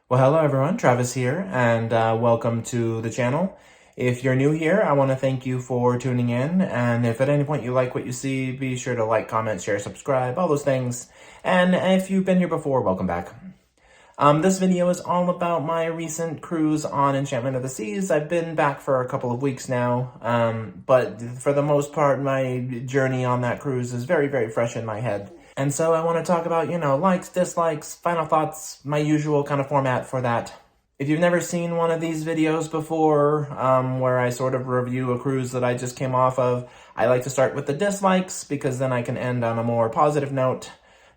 Well, hello everyone, Travis here, and welcome to the channel. If you're new here, I want to thank you for tuning in, and if at any point you like what you see, be sure to like, comment, share, subscribe, all those things. And if you've been here before, welcome back. This video is all about my recent cruise on Enchantment of the Seas. I've been back for a couple of weeks now, but for the most part, my journey on that cruise is very, very fresh in my head. And so I want to talk about, likes, dislikes, final thoughts, my usual kind of format for that. If you've never seen one of these videos before, where I sort of review a cruise that I just came off of, I like to start with the dislikes because then I can end on a more positive note.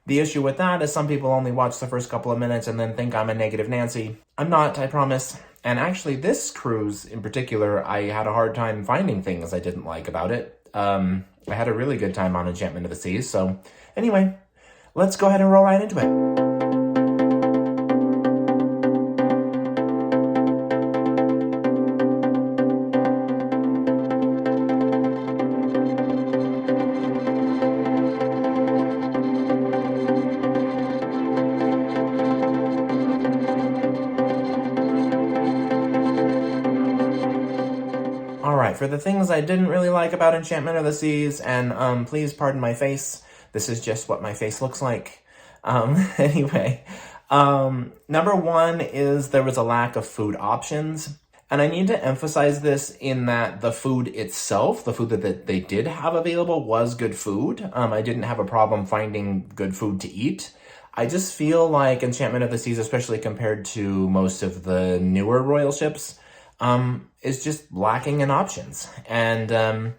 The issue with that is some people only watch the first couple of minutes and then think I'm a negative Nancy. I'm not, I promise. And actually, this cruise in particular, I had a hard time finding things I didn't like about it. I had a really good time on Enchantment of the Seas, so anyway, let's go ahead and roll right into it. Alright, for the things I didn't really like about Enchantment of the Seas, and please pardon my face, this is just what my face looks like. Anyway, number one is there was a lack of food options. And I need to emphasize this in that the food itself, the food that they did have available was good food. I didn't have a problem finding good food to eat. I just feel like Enchantment of the Seas, especially compared to most of the newer royal ships, is just lacking in options. And,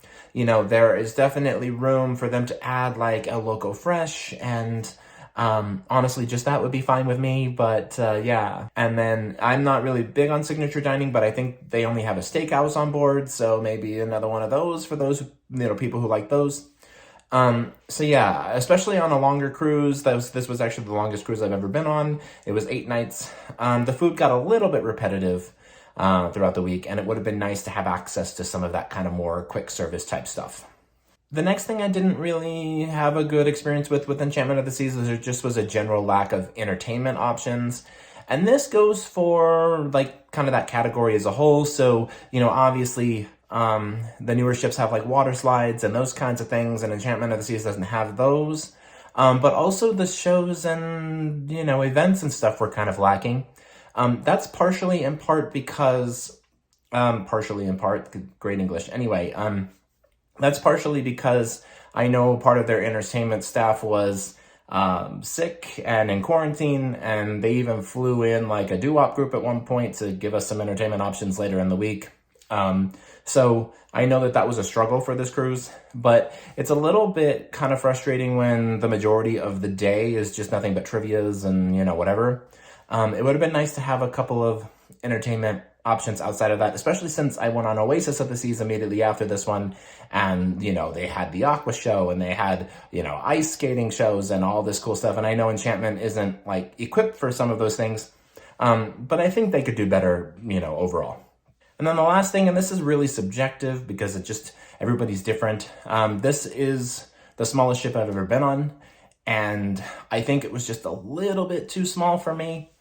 there is definitely room for them to add like a Loco Fresh and honestly, just that would be fine with me, but yeah. And then I'm not really big on signature dining, but I think they only have a steakhouse on board, so maybe another one of those for those, people who like those. So yeah, especially on a longer cruise, this was actually the longest cruise I've ever been on. It was 8 nights. The food got a little bit repetitive throughout the week, and it would have been nice to have access to some of that kind of more quick service type stuff. The next thing I didn't really have a good experience with Enchantment of the Seas is there just was a general lack of entertainment options. And this goes for like kind of that category as a whole. So, obviously the newer ships have like water slides and those kinds of things, and Enchantment of the Seas doesn't have those. But also the shows and, events and stuff were kind of lacking. That's partially in part because, great English. Anyway, that's partially because I know part of their entertainment staff was sick and in quarantine, and they even flew in like a doo-wop group at one point to give us some entertainment options later in the week. So I know that was a struggle for this cruise, but it's a little bit kind of frustrating when the majority of the day is just nothing but trivias and, whatever. It would have been nice to have a couple of entertainment options outside of that, especially since I went on Oasis of the Seas immediately after this one, and, they had the Aqua show, and they had, ice skating shows and all this cool stuff, and I know Enchantment isn't, like, equipped for some of those things, but I think they could do better, overall. And then the last thing, and this is really subjective because everybody's different, this is the smallest ship I've ever been on, and I think it was just a little bit too small for me.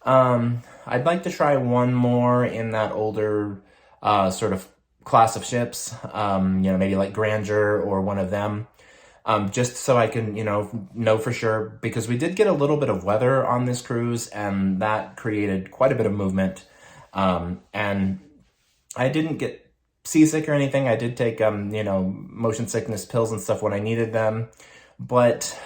I'd like to try one more in that older sort of class of ships, maybe like Grandeur or one of them, just so I can, know for sure, because we did get a little bit of weather on this cruise, and that created quite a bit of movement, and I didn't get seasick or anything. I did take, motion sickness pills and stuff when I needed them, but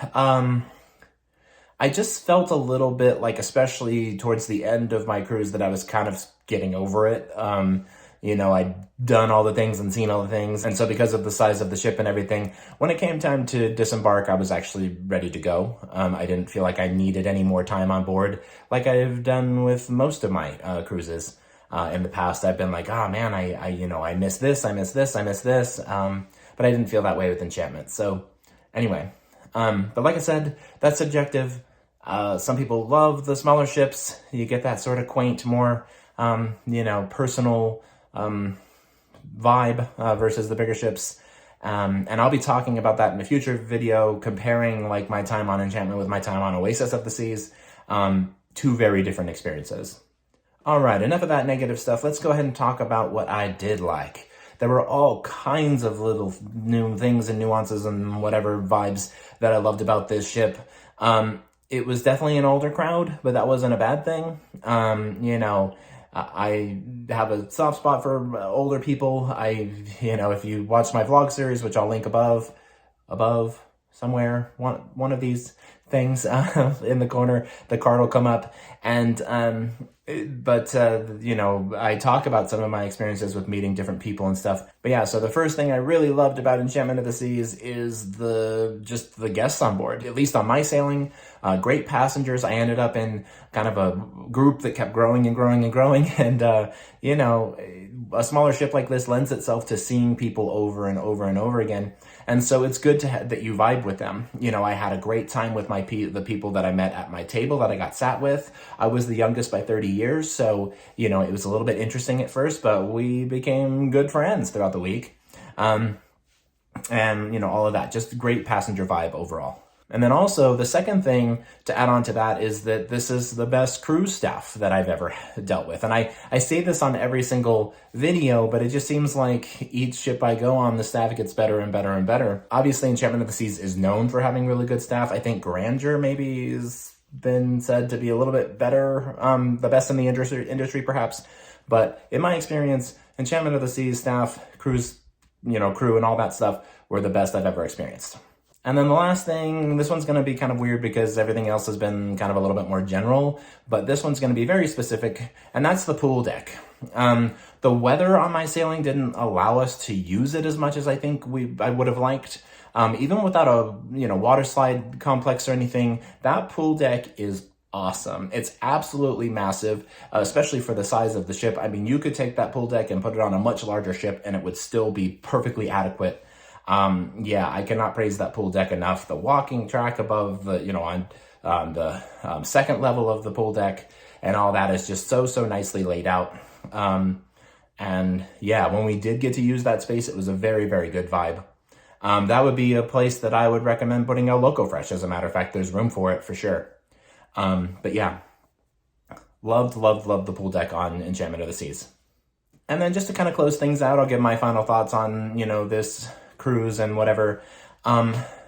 I just felt a little bit like, especially towards the end of my cruise, that I was kind of getting over it. I'd done all the things and seen all the things. And so because of the size of the ship and everything, when it came time to disembark, I was actually ready to go. I didn't feel like I needed any more time on board like I've done with most of my cruises. In the past, I've been like, oh man, I miss this, I miss this, I miss this. But I didn't feel that way with Enchantment. So anyway, but like I said, that's subjective. Some people love the smaller ships. You get that sort of quaint, more, personal vibe versus the bigger ships. And I'll be talking about that in a future video, comparing like my time on Enchantment with my time on Oasis of the Seas. two very different experiences. All right, enough of that negative stuff. Let's go ahead and talk about what I did like. There were all kinds of little new things and nuances and whatever vibes that I loved about this ship. It was definitely an older crowd, but that wasn't a bad thing. I have a soft spot for older people. If you watch my vlog series, which I'll link above somewhere, one of these things in the corner, the card will come up. And I talk about some of my experiences with meeting different people and stuff. But yeah, so the first thing I really loved about Enchantment of the Seas is just the guests on board. At least on my sailing, great passengers. I ended up in kind of a group that kept growing and growing and growing. And, a smaller ship like this lends itself to seeing people over and over and over again. And so it's good that you vibe with them. I had a great time with the people that I met at my table that I got sat with. I was the youngest by 30 years. So, it was a little bit interesting at first, but we became good friends throughout the week. And all of that, just great passenger vibe overall. And then also the second thing to add on to that is that this is the best cruise staff that I've ever dealt with. And I say this on every single video, but it just seems like each ship I go on, the staff gets better and better and better. Obviously, Enchantment of the Seas is known for having really good staff. I think Grandeur maybe has been said to be a little bit better, the best in the industry perhaps. But in my experience, Enchantment of the Seas staff, crew and all that stuff were the best I've ever experienced. And then the last thing, this one's going to be kind of weird because everything else has been kind of a little bit more general, but this one's going to be very specific, and that's the pool deck. The weather on my sailing didn't allow us to use it as much as I think I would have liked. Even without a water slide complex or anything, that pool deck is awesome. It's absolutely massive, especially for the size of the ship. I mean, you could take that pool deck and put it on a much larger ship and it would still be perfectly adequate. I cannot praise that pool deck enough. The walking track above on the second level of the pool deck and all that is just so nicely laid out. When we did get to use that space, it was a very, very good vibe. That would be a place that I would recommend putting El Loco Fresh. As a matter of fact, there's room for it for sure. Loved the pool deck on Enchantment of the Seas. And then just to kind of close things out, I'll give my final thoughts on, this cruise and whatever.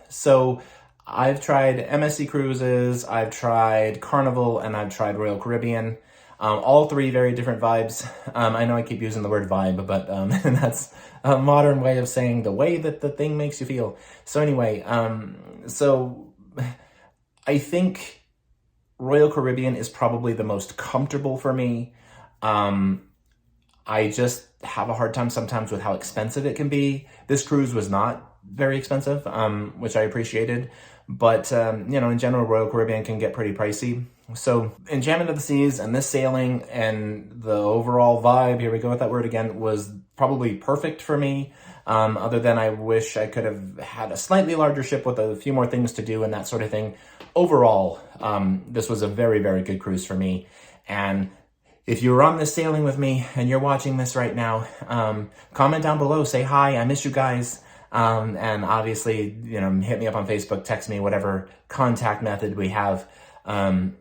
So I've tried MSC Cruises, I've tried Carnival, and I've tried Royal Caribbean. All three very different vibes. I know I keep using the word vibe, but that's a modern way of saying the way that the thing makes you feel. So anyway, I think Royal Caribbean is probably the most comfortable for me. I just have a hard time sometimes with how expensive it can be. This cruise was not very expensive, which I appreciated. But, in general, Royal Caribbean can get pretty pricey. So Enchantment of the Seas and this sailing and the overall vibe, here we go with that word again, was probably perfect for me. Other than I wish I could have had a slightly larger ship with a few more things to do and that sort of thing. Overall, this was a very, very good cruise for me. And if you were on this sailing with me and you're watching this right now, comment down below, say hi, I miss you guys. And obviously, hit me up on Facebook, text me, whatever contact method we have. It'll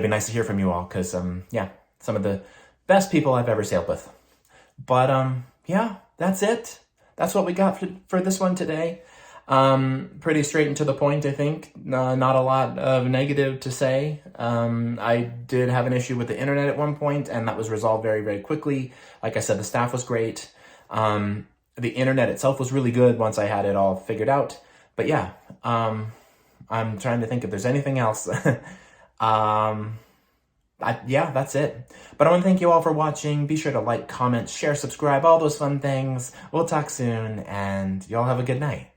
be nice to hear from you all because, some of the best people I've ever sailed with. But, that's it. That's what we got for this one today. Pretty straight and to the point, I think. Not a lot of negative to say. I did have an issue with the internet at one point, and that was resolved very, very quickly. Like I said, the staff was great. The internet itself was really good once I had it all figured out. But I'm trying to think if there's anything else. That's it. But I want to thank you all for watching. Be sure to like, comment, share, subscribe, all those fun things. We'll talk soon, and y'all have a good night.